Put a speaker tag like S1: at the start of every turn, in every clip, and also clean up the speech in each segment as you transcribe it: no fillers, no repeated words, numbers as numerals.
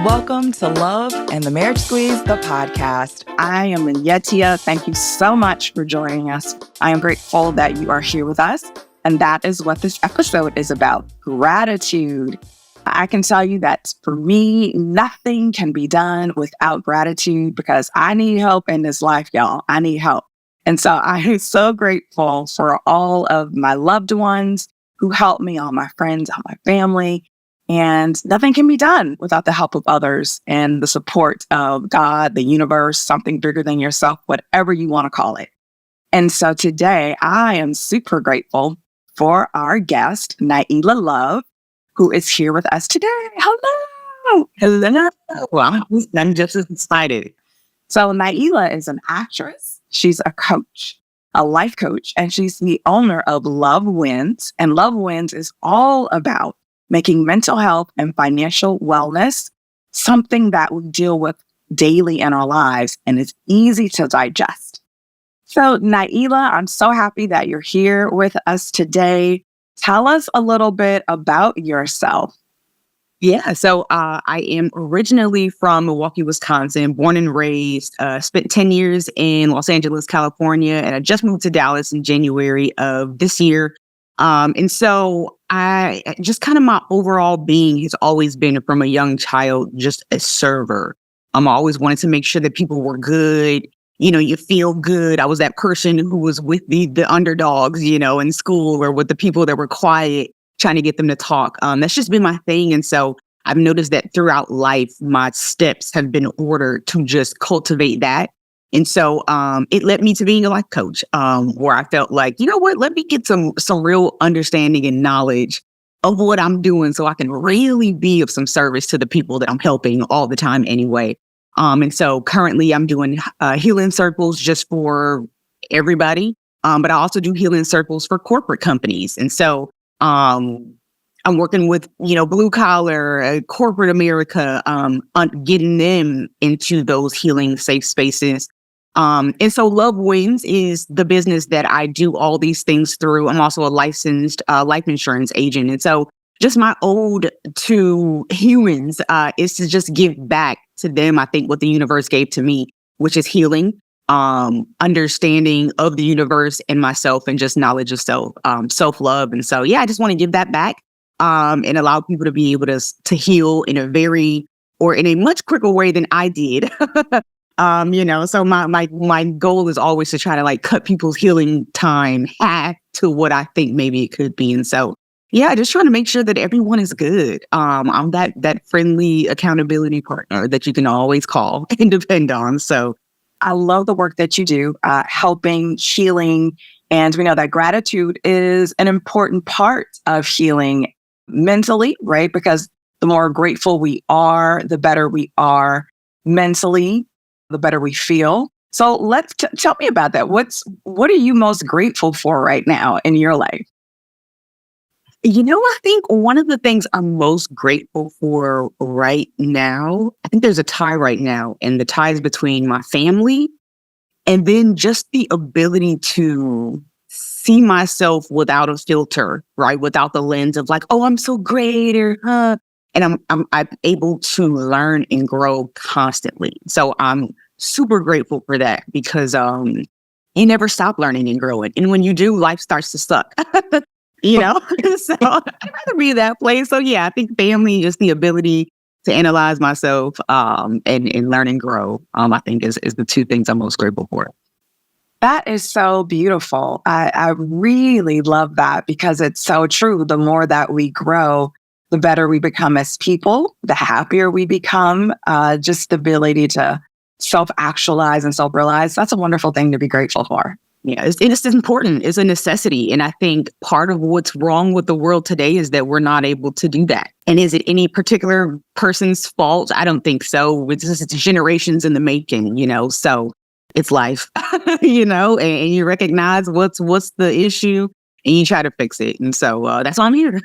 S1: Welcome to Love and the Marriage Squeeze, the podcast. I am Anietie. Thank you so much for joining us. I am grateful that you are here with us. And that is what this episode is about, gratitude. I can tell you that for me, nothing can be done without gratitude because I need help in this life, y'all. I need help. And so I am so grateful for all of my loved ones who help me, all my friends, all my family. And nothing can be done without the help of others and the support of God, the universe, something bigger than yourself, whatever you want to call it. And so today I am super grateful for our guest, Nyeela Love, who is here with us today. Hello.
S2: Hello. Well, I'm just as excited.
S1: So Nyeela is an actress. She's a coach, a life coach, and she's the owner of Love Wins. And Love Wins is all about making mental health and financial wellness something that we deal with daily in our lives and is easy to digest. So Nyeela, I'm so happy that you're here with us today. Tell us a little bit about yourself.
S2: Yeah, so I am originally from Milwaukee, Wisconsin, born and raised, spent 10 years in Los Angeles, California, and I just moved to Dallas in January of this year. And so I just kind of my overall being has always been from a young child, just a server. I always wanted to make sure that people were good. You know, you feel good. I was that person who was with the underdogs, you know, in school or with the people that were quiet, trying to get them to talk. That's just been my thing. And so I've noticed that throughout life, my steps have been ordered to just cultivate that. And so it led me to being a life coach, where I felt like, you know what, let me get some real understanding and knowledge of what I'm doing so I can really be of some service to the people that I'm helping all the time anyway. And so currently I'm doing healing circles just for everybody, but I also do healing circles for corporate companies. And so I'm working with, you know, blue collar, corporate America, getting them into those healing safe spaces. And so Love Wins is the business that I do all these things through. I'm also a licensed life insurance agent. And so just my ode to humans is to just give back to them, I think, what the universe gave to me, which is healing, understanding of the universe and myself, and just knowledge of self, self-love. And so, yeah, I just want to give that back and allow people to be able to heal in a much quicker way than I did. You know, so my goal is always to try to like cut people's healing time half to what I think maybe it could be. And so, yeah, just trying to make sure that everyone is good. I'm that friendly accountability partner that you can always call and depend on. So
S1: I love the work that you do, helping, healing. And we know that gratitude is an important part of healing mentally, right? Because the more grateful we are, the better we are mentally, the better we feel. So let's tell me about that. What are you most grateful for right now in your life?
S2: You know, I think one of the things I'm most grateful for right now, I think there's a tie right now, and the tie is between my family and then just the ability to see myself without a filter, right? Without the lens of like, oh, I'm so great, or and I'm able to learn and grow constantly. So I'm super grateful for that because you never stop learning and growing. And when you do, life starts to suck. You know, so I'd rather be that place. So yeah, I think family, just the ability to analyze myself and learn and grow, I think is the two things I'm most grateful for.
S1: That is so beautiful. I really love that because it's so true. The more that we grow, the better we become as people, the happier we become, just the ability to self-actualize and self-realize. That's a wonderful thing to be grateful for.
S2: Yeah, it's important. It's a necessity. And I think part of what's wrong with the world today is that we're not able to do that. And is it any particular person's fault? I don't think so. It's just generations in the making, you know, so it's life, you know, and you recognize what's the issue and you try to fix it. And so that's why I'm here.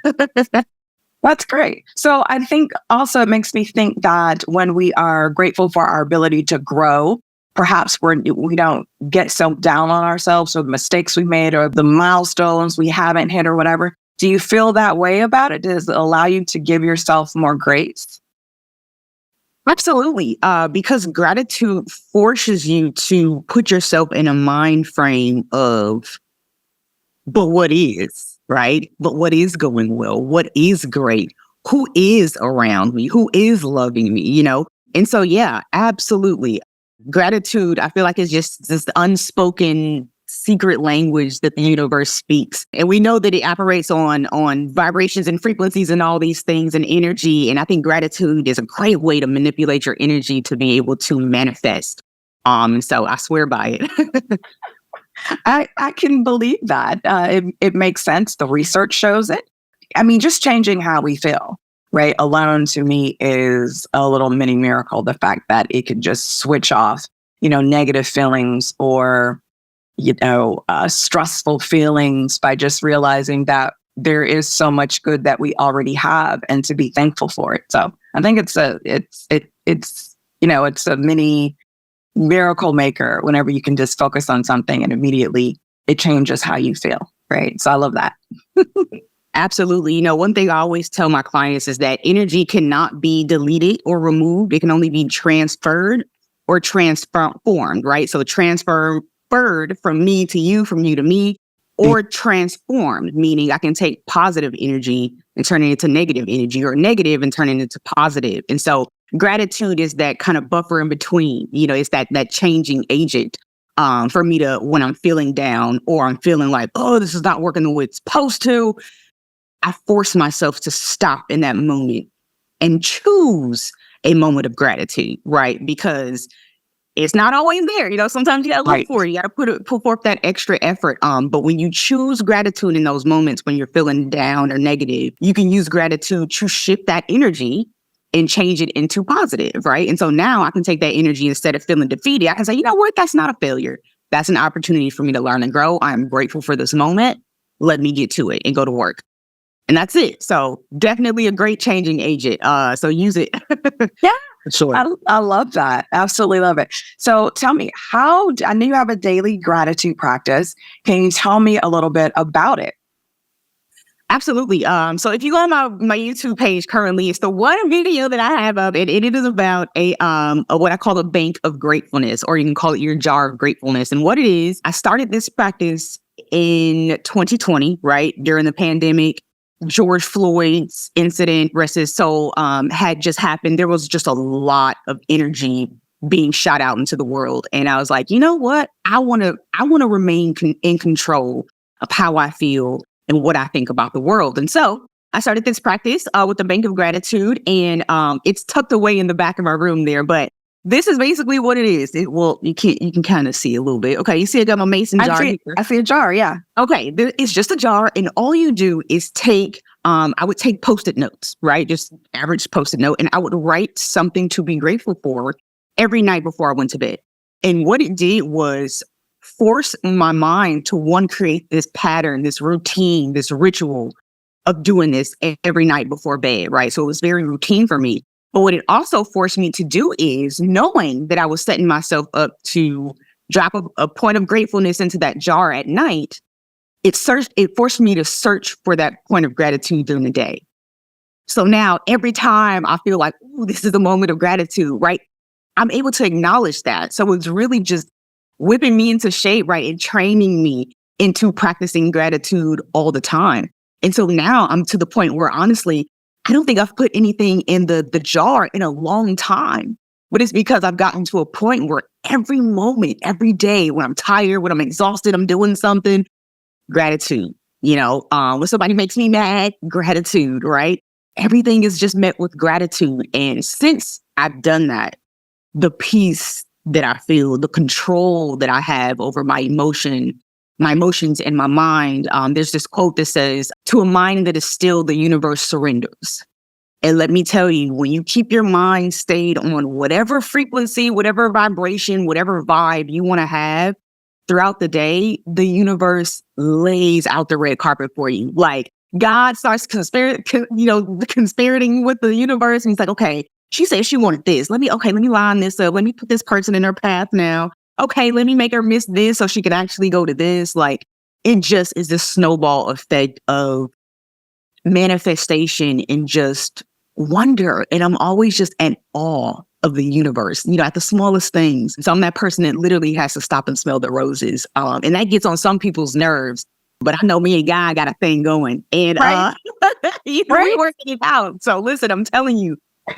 S1: That's great. So I think also it makes me think that when we are grateful for our ability to grow, perhaps we don't get so down on ourselves or the mistakes we made or the milestones we haven't hit or whatever. Do you feel that way about it? Does it allow you to give yourself more grace?
S2: Absolutely. Because gratitude forces you to put yourself in a mind frame of, but what is, right? But what is going well? What is great? Who is around me? Who is loving me? And so, yeah, absolutely. Gratitude, I feel like, is just this unspoken secret language that the universe speaks. And we know that it operates on vibrations and frequencies and all these things and energy. And I think gratitude is a great way to manipulate your energy to be able to manifest. So I swear by it.
S1: I can believe that. It makes sense. The research shows it. I mean, just changing how we feel, right? Alone to me is a little mini miracle. The fact that it could just switch off, negative feelings or, stressful feelings by just realizing that there is so much good that we already have and to be thankful for it. So I think it's a mini miracle maker whenever you can just focus on something and immediately it changes how you feel, right? So I love that.
S2: Absolutely. One thing I always tell my clients is that energy cannot be deleted or removed. It can only be transferred or transformed, right? So transferred from me to you, from you to me, or transformed, meaning I can take positive energy and turn it into negative energy, or negative and turn it into positive. And so gratitude is that kind of buffer in between. It's that changing agent for me to, when I'm feeling down or I'm feeling like, oh, this is not working the way it's supposed to, I force myself to stop in that moment and choose a moment of gratitude, right? Because it's not always there. Sometimes you gotta look for it. You gotta put forth that extra effort. But when you choose gratitude in those moments when you're feeling down or negative, you can use gratitude to shift that energy and change it into positive, right? And so now I can take that energy, instead of feeling defeated, I can say, you know what? That's not a failure. That's an opportunity for me to learn and grow. I'm grateful for this moment. Let me get to it and go to work. And that's it. So definitely a great changing agent. So use it.
S1: Yeah.
S2: Sure.
S1: I love that. Absolutely love it. So tell me, I know you have a daily gratitude practice. Can you tell me a little bit about it?
S2: Absolutely. So if you go on my YouTube page currently, it's the one video that I have up, and it is about a what I call a bank of gratefulness, or you can call it your jar of gratefulness. And what it is, I started this practice in 2020, right during the pandemic. George Floyd's incident, rest his soul, had just happened. There was just a lot of energy being shot out into the world, and I was like, you know what? I want to remain in control of how I feel and what I think about the world. And so I started this practice with the Bank of Gratitude, and it's tucked away in the back of our room there. But this is basically what it is. You can kind of see a little bit. Okay, you see I got my mason jar here.
S1: I see a jar, yeah.
S2: Okay, it's just a jar, and all you do is take, I would take Post-it notes, right? Just average Post-it note, and I would write something to be grateful for every night before I went to bed. And what it did was force my mind to create this pattern, this routine, this ritual of doing this every night before bed, right? So it was very routine for me. But what it also forced me to do is, knowing that I was setting myself up to drop a point of gratefulness into that jar at night, it forced me to search for that point of gratitude during the day. So now every time I feel like, ooh, this is a moment of gratitude, right? I'm able to acknowledge that. So it's really just whipping me into shape, right? And training me into practicing gratitude all the time. And so now I'm to the point where, honestly, I don't think I've put anything in the jar in a long time, but it's because I've gotten to a point where every moment, every day, when I'm tired, when I'm exhausted, I'm doing something, gratitude. When somebody makes me mad, gratitude, right? Everything is just met with gratitude. And since I've done that, the peace that I feel, the control that I have over my emotions and my mind. There's this quote that says, "To a mind that is still, the universe surrenders." And let me tell you, when you keep your mind stayed on whatever frequency, whatever vibration, whatever vibe you want to have throughout the day, the universe lays out the red carpet for you. Like, God starts conspirating with the universe. And he's like, okay, she said she wanted this. Let me line this up. Let me put this person in her path now. Okay, let me make her miss this so she can actually go to this. Like, it just is this snowball effect of manifestation and just wonder. And I'm always just in awe of the universe, at the smallest things. So I'm that person that literally has to stop and smell the roses. And that gets on some people's nerves. But I know me and Guy got a thing going. And
S1: Right.
S2: we're working it out. So listen, I'm telling you,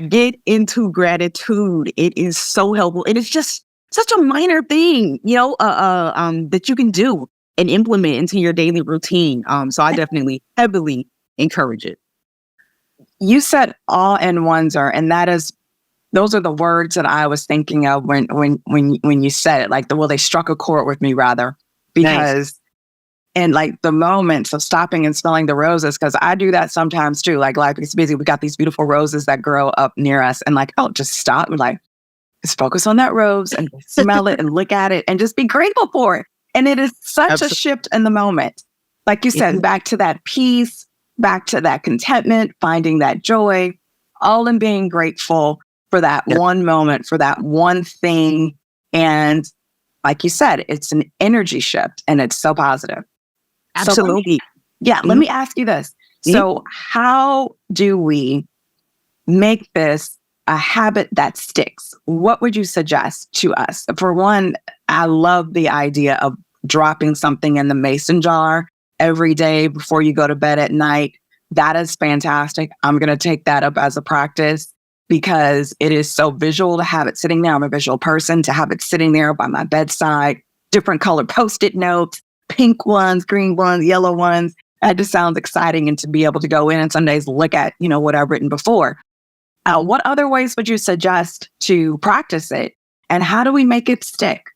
S2: get into gratitude. It is so helpful. And it's just such a minor thing, that you can do and implement into your daily routine. So I definitely heavily encourage it.
S1: You said all-in-ones and those are the words that I was thinking of when you said it. Like they struck a chord with me rather, because in like the moments of stopping and smelling the roses, because I do that sometimes too. Like life is busy. We got these beautiful roses that grow up near us, and like, oh, just stop and like, just focus on that rose and smell it and look at it and just be grateful for it. And it is such a shift in the moment. Like you said, back to that peace, back to that contentment, finding that joy, all in being grateful for that one moment, for that one thing. And like you said, it's an energy shift and it's so positive.
S2: Absolutely.
S1: So let me ask you this. So how do we make this a habit that sticks? What would you suggest to us? For one, I love the idea of dropping something in the mason jar every day before you go to bed at night. That is fantastic. I'm going to take that up as a practice because it is so visual to have it sitting there. I'm a visual person, to have it sitting there by my bedside, different colored Post-it notes, pink ones, green ones, yellow ones. That just sounds exciting. And to be able to go in and some days look at, what I've written before. What other ways would you suggest to practice it? And how do we make it stick?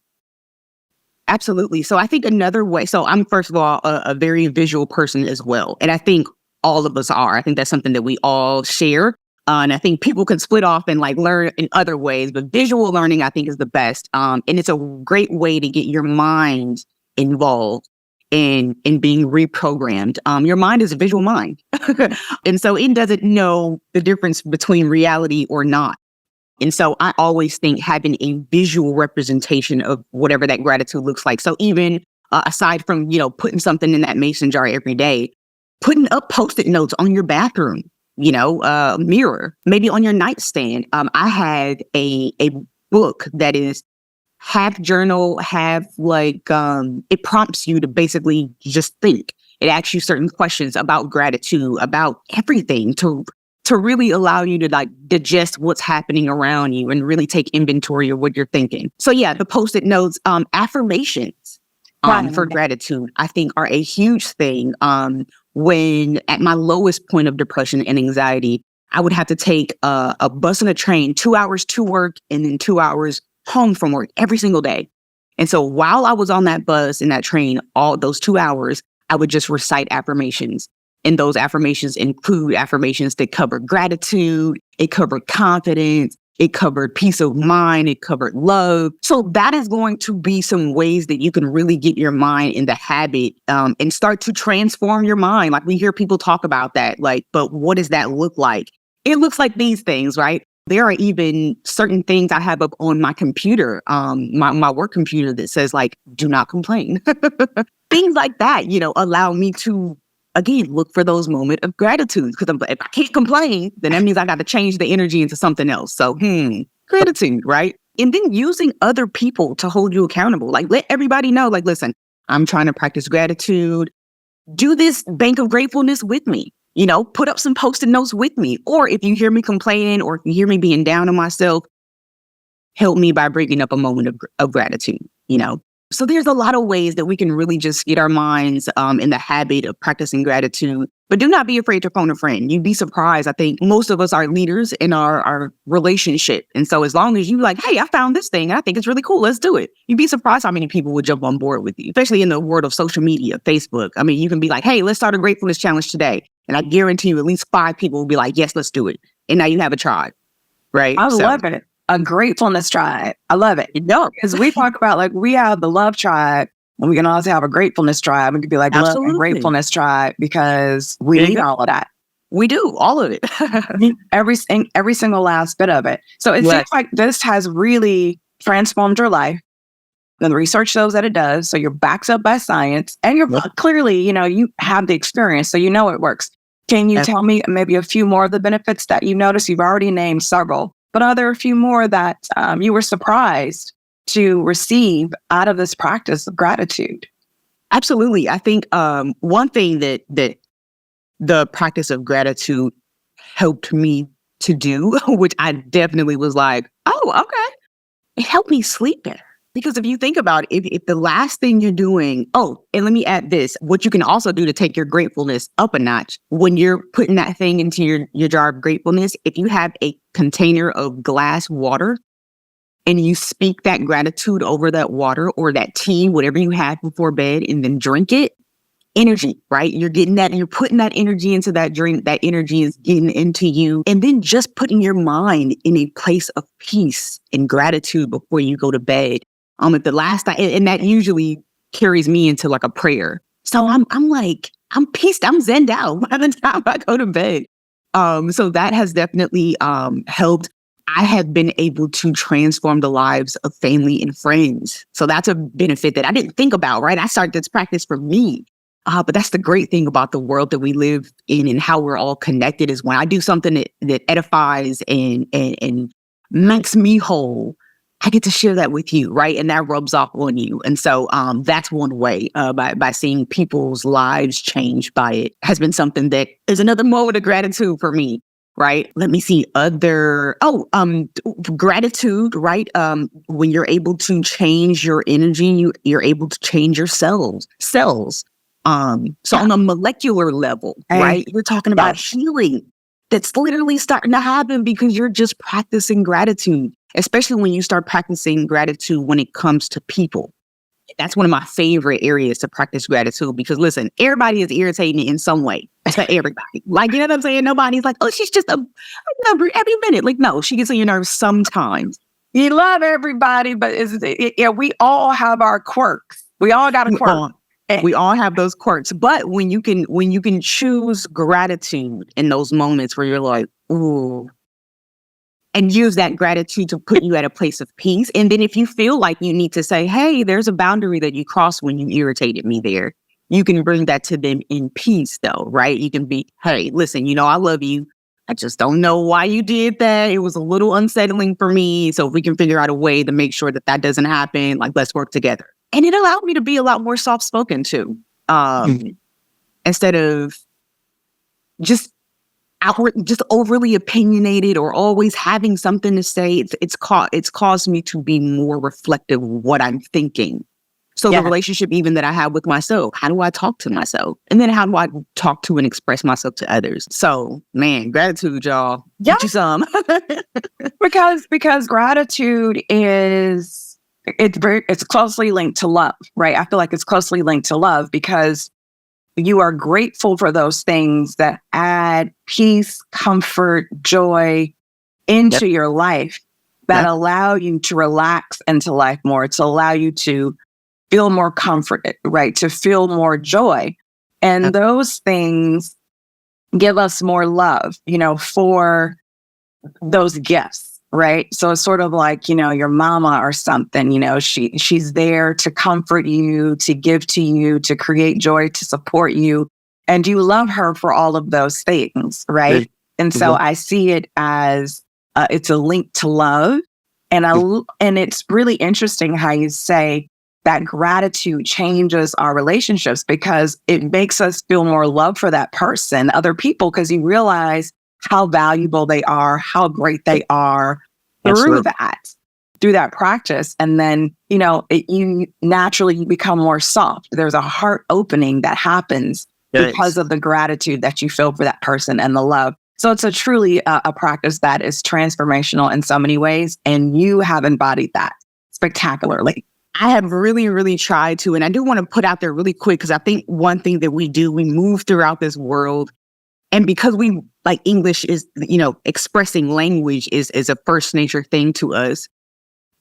S2: Absolutely. So I think another way, so I'm first of all a very visual person as well. And I think all of us are. I think that's something that we all share. And I think people can split off and like learn in other ways, but visual learning I think is the best. And it's a great way to get your mind involved in being reprogrammed. Your mind is a visual mind. And so it doesn't know the difference between reality or not. And so I always think having a visual representation of whatever that gratitude looks like. So even aside from, putting something in that mason jar every day, putting up Post-it notes on your bathroom, mirror, maybe on your nightstand. I had a book that is half journal, half like, it prompts you to basically just think. It asks you certain questions about gratitude, about everything to really allow you to like digest what's happening around you and really take inventory of what you're thinking. So yeah, the Post-it notes, affirmations for gratitude, I think are a huge thing. When at my lowest point of depression and anxiety, I would have to take a bus and a train, 2 hours to work and then 2 hours home from work every single day. And so while I was on that bus and that train, all those 2 hours, I would just recite affirmations. And those affirmations include affirmations that cover gratitude, it covered confidence, it covered peace of mind, it covered love. So that is going to be some ways that you can really get your mind in the habit and start to transform your mind. Like we hear people talk about that, like, but what does that look like? It looks like these things, right? There are even certain things I have up on my computer, my work computer that says like, do not complain. Things like that, allow me to, again, look for those moments of gratitude. Because if I can't complain, then that means I got to change the energy into something else. So, gratitude, right? And then using other people to hold you accountable. Like let everybody know, like, listen, I'm trying to practice gratitude. Do this bank of gratefulness with me. Put up some Post-it notes with me. Or if you hear me complaining or if you hear me being down on myself, help me by bringing up a moment of gratitude, So there's a lot of ways that we can really just get our minds in the habit of practicing gratitude. But do not be afraid to phone a friend. You'd be surprised. I think most of us are leaders in our relationship. And so as long as you like, hey, I found this thing. I think it's really cool. Let's do it. You'd be surprised how many people would jump on board with you, especially in the world of social media, Facebook. I mean, you can be like, hey, let's start a gratefulness challenge today. And I guarantee you at least 5 people will be like, yes, let's do it. And now you have a tribe, right?
S1: I love it. A gratefulness tribe. I love it. Because we talk about like we have the love tribe and we can also have a gratefulness tribe. We could be like love and gratefulness tribe because we need all of that.
S2: We do all of it.
S1: every single last bit of it. So it seems like this has really transformed your life. And the research shows that it does. So you're backed up by science and you're clearly, you have the experience. So it works. Can you tell me maybe a few more of the benefits that you noticed? You've already named several. but are there a few more that you were surprised to receive out of this practice of gratitude?
S2: Absolutely. I think one thing that the practice of gratitude helped me to do, which I definitely was like, oh, okay. It helped me sleep better. Because if you think about it, if the last thing you're doing, oh, and let me add this, what you can also do to take your gratefulness up a notch, when you're putting that thing into your jar of gratefulness, if you have a container of glass water and you speak that gratitude over that water or that tea, whatever you had before bed, and then drink it, energy, right? You're getting that and you're putting that energy into that drink. That energy is getting into you. And then just putting your mind in a place of peace and gratitude before you go to bed. At the last time, and that usually carries me into like a prayer. So I'm like, I'm peaced, I'm zenned out by the time I go to bed. So that has definitely helped. I have been able to transform the lives of family and friends. So that's a benefit that I didn't think about, right? I started this practice for me. But that's the great thing about the world that we live in and how we're all connected is when I do something that edifies and makes me whole, I get to share that with you, right? And that rubs off on you. And so that's one way by seeing people's lives change by it has been something that is another moment of gratitude for me, right? Let me see gratitude, right? When you're able to change your energy, you're able to change your cells. So on a molecular level, right? We're talking about healing that's literally starting to happen because you're just practicing gratitude, especially when you start practicing gratitude when it comes to people. That's one of my favorite areas to practice gratitude because listen, everybody is irritating in some way to everybody. Like, you know what I'm saying? Nobody's like, oh, she's just a number every minute. Like, no, she gets on your nerves sometimes.
S1: You love everybody, but we all have our quirks. We all got a quirk.
S2: We all have those quirks, but when you can choose gratitude in those moments where you're like, ooh, and use that gratitude to put you at a place of peace. And then if you feel like you need to say, hey, there's a boundary that you crossed when you irritated me there, you can bring that to them in peace though, right? You can be, hey, listen, I love you. I just don't know why you did that. It was a little unsettling for me. So if we can figure out a way to make sure that doesn't happen, like let's work together. And it allowed me to be a lot more soft-spoken too, instead of just overly opinionated or always having something to say. It's caused me to be more reflective of what I'm thinking. So the relationship even that I have with myself, how do I talk to myself? And then how do I talk to and express myself to others? So, man, gratitude, y'all. Get you some.
S1: because gratitude is... It's closely linked to love, right? I feel like it's closely linked to love because you are grateful for those things that add peace, comfort, joy into your life that allow you to relax into life more, to allow you to feel more comforted, right? To feel more joy. And those things give us more love, for those gifts. Right. So it's sort of like, your mama or something, she's there to comfort you, to give to you, to create joy, to support you. And you love her for all of those things. Right. And so I see it as it's a link to love. And it's really interesting how you say that gratitude changes our relationships because it makes us feel more love for that person, other people, because you realize how valuable they are, how great they are through that practice. And then, you naturally become more soft. There's a heart opening that happens because of the gratitude that you feel for that person and the love. So it's a truly a practice that is transformational in so many ways. And you have embodied that spectacularly.
S2: I have really, really tried to. And I do want to put out there really quick, because I think one thing that we do, we move throughout this world. And because we like English is, expressing language is a first nature thing to us.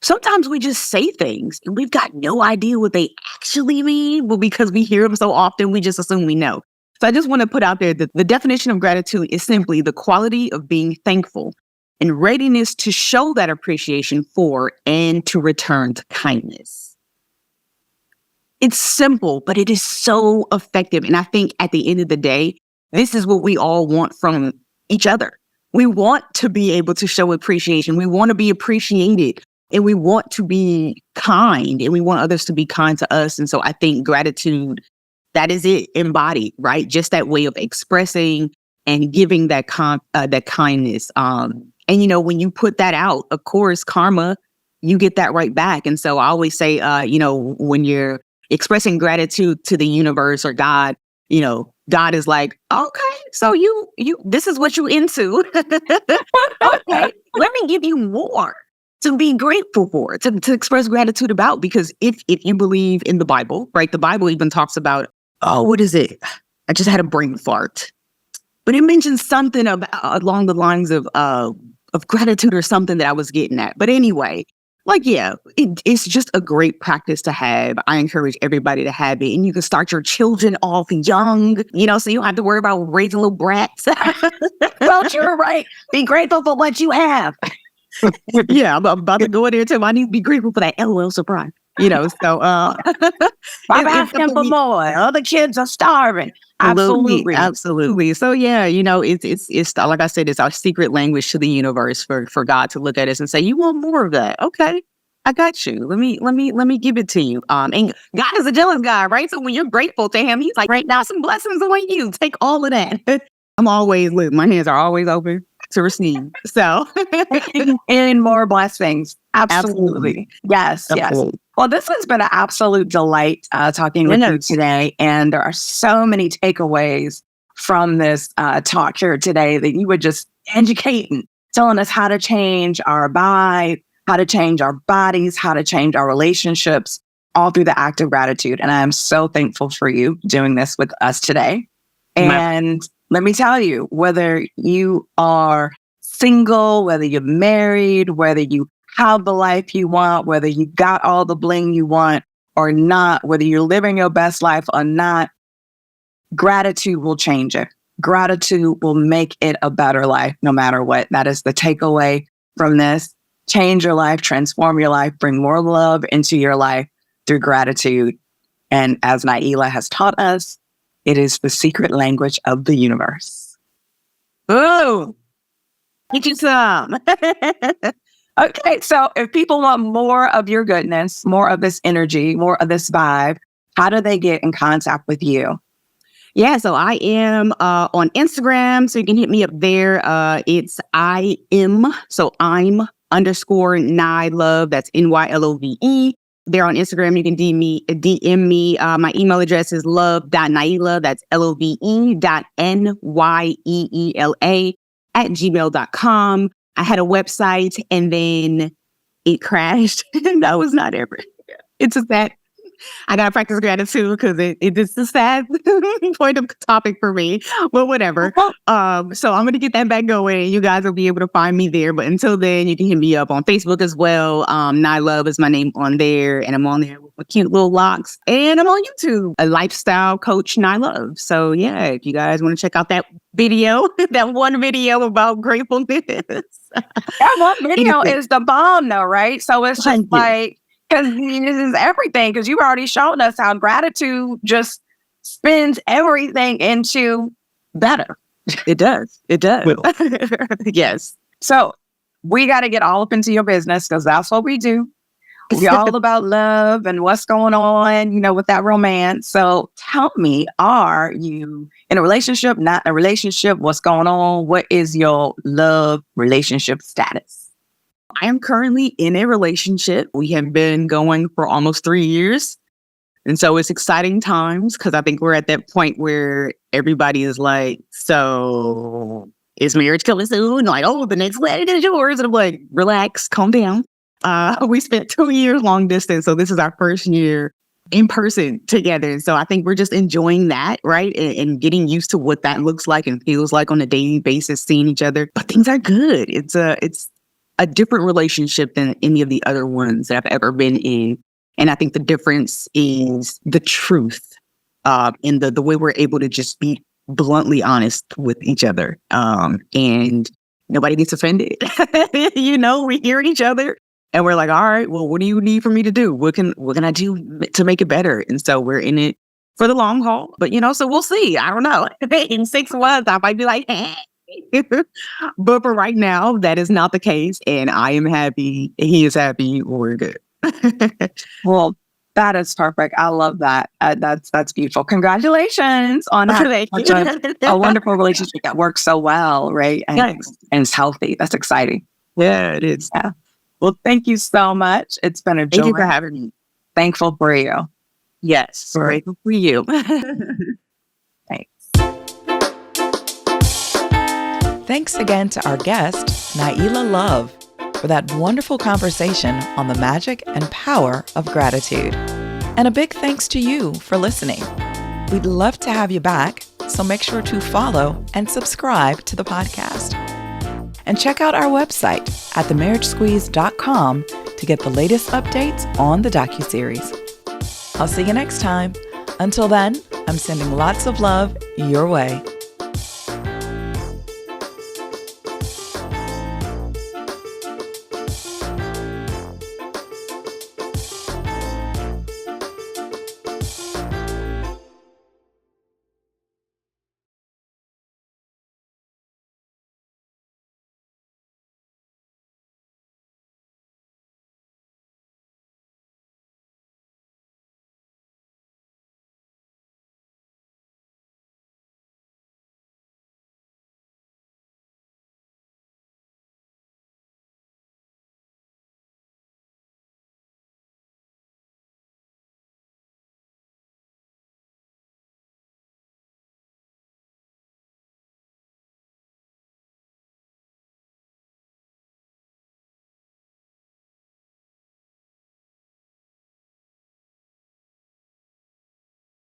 S2: Sometimes we just say things and we've got no idea what they actually mean. But because we hear them so often, we just assume we know. So I just want to put out there that the definition of gratitude is simply the quality of being thankful and readiness to show that appreciation for and to return to kindness. It's simple, but it is so effective. And I think at the end of the day, this is what we all want from each other. we want to be able to show appreciation. We want to be appreciated, and we want to be kind, and we want others to be kind to us. And so I think gratitude, that is it embodied, right? Just that way of expressing and giving that that kindness. And when you put that out, of course, karma, you get that right back. And so I always say, when you're expressing gratitude to the universe or God, God is like, okay, so you this is what you into. Okay, let me give you more to be grateful for, to express gratitude about. Because if you believe in the Bible, right? The Bible even talks about, what is it? I just had a brain fart. But it mentions something along the lines of gratitude or something that I was getting at. But anyway, it's just a great practice to have. I encourage everybody to have it. And you can start your children off young, so you don't have to worry about raising little brats.
S1: Well, you're right. Be grateful for what you have.
S2: Yeah, I'm about to go in there too. I need to be grateful for that LOL surprise. So
S1: I'm asking for more. Other kids are starving.
S2: Absolutely. So yeah, it's like I said, it's our secret language to the universe for God to look at us and say, you want more of that? Okay, I got you. Let me give it to you. And God is a jealous God, right? So when you're grateful to Him, He's like, right now, some blessings on you. Take all of that. My hands are always open to receive. So
S1: and more blessings. Absolutely. Yes. Absolutely. Yes. Well, this has been an absolute delight talking with you today. And there are so many takeaways from this talk here today that you would just educating, telling us how to change our vibe, how to change our bodies, how to change our relationships, all through the act of gratitude. And I am so thankful for you doing this with us today. And let me tell you, whether you are single, whether you're married, whether you have the life you want, whether you got all the bling you want or not, whether you're living your best life or not, gratitude will change it. Gratitude will make it a better life no matter what. That is the takeaway from this. Change your life, transform your life, bring more love into your life through gratitude. And as Nyeela has taught us, it is the secret language of the universe.
S2: Oh, get you some.
S1: Okay, so if people want more of your goodness, more of this energy, more of this vibe, how do they get in contact with you?
S2: Yeah, so I am on Instagram, so you can hit me up there. It's I'm _Nyeela Love. That's NYLOVE. There on Instagram, you can DM me. My email address is love.nyeela. That's LOVE.NYEELA @gmail.com. I had a website and then it crashed. That was not ever. It's a sad. I gotta practice gratitude because it's a sad point of topic for me. But whatever. So I'm gonna get that back going. You guys will be able to find me there. But until then, you can hit me up on Facebook as well. Nyeela Love is my name on there, and I'm on there with my cute little locks. And I'm on YouTube, a lifestyle coach, Nyeela Love. So yeah, if you guys want to check out that video, that one video about gratefulness.
S1: That one video is the bomb, though, right? So it's just like. Because this is everything, because you've already shown us how gratitude just spins everything into better.
S2: It does. It does. Yes.
S1: So we got to get all up into your business because that's what we do. We're all about love and what's going on, with that romance. So tell me, are you in a relationship, not in a relationship? What's going on? What is your love relationship status?
S2: I am currently in a relationship. We have been going for almost 3 years. And so it's exciting times because I think we're at that point where everybody is like, so is marriage coming soon? Like, oh, the next wedding is yours. And I'm like, relax, calm down. We spent 2 years long distance. So this is our first year in person together. And so I think we're just enjoying that, right? And getting used to what that looks like and feels like on a daily basis, seeing each other. But things are good. It's a different relationship than any of the other ones that I've ever been in. And I think the difference is the truth and the way we're able to just be bluntly honest with each other. And nobody gets offended. We hear each other and we're like, all right, well, what do you need for me to do? What can I do to make it better? And so we're in it for the long haul. But, so we'll see. I don't know. In 6 months, I might be like, hey. But for right now, that is not the case. And I am happy. He is happy. We're good.
S1: Well, that is perfect. I love that. That's beautiful. Congratulations on
S2: Thank
S1: such a wonderful relationship that works so well, right?
S2: Thanks.
S1: And it's healthy. That's exciting.
S2: Yeah, it is.
S1: Yeah. Well, thank you so much. It's been a joy.
S2: Thank you for having me.
S1: Thankful for you.
S2: Yes, grateful for you.
S1: Thanks.
S3: Thanks again to our guest, Nyeela Love, for that wonderful conversation on the magic and power of gratitude. And a big thanks to you for listening. We'd love to have you back, so make sure to follow and subscribe to the podcast. And check out our website at themarriagesqueeze.com to get the latest updates on the docuseries. I'll see you next time. Until then, I'm sending lots of love your way.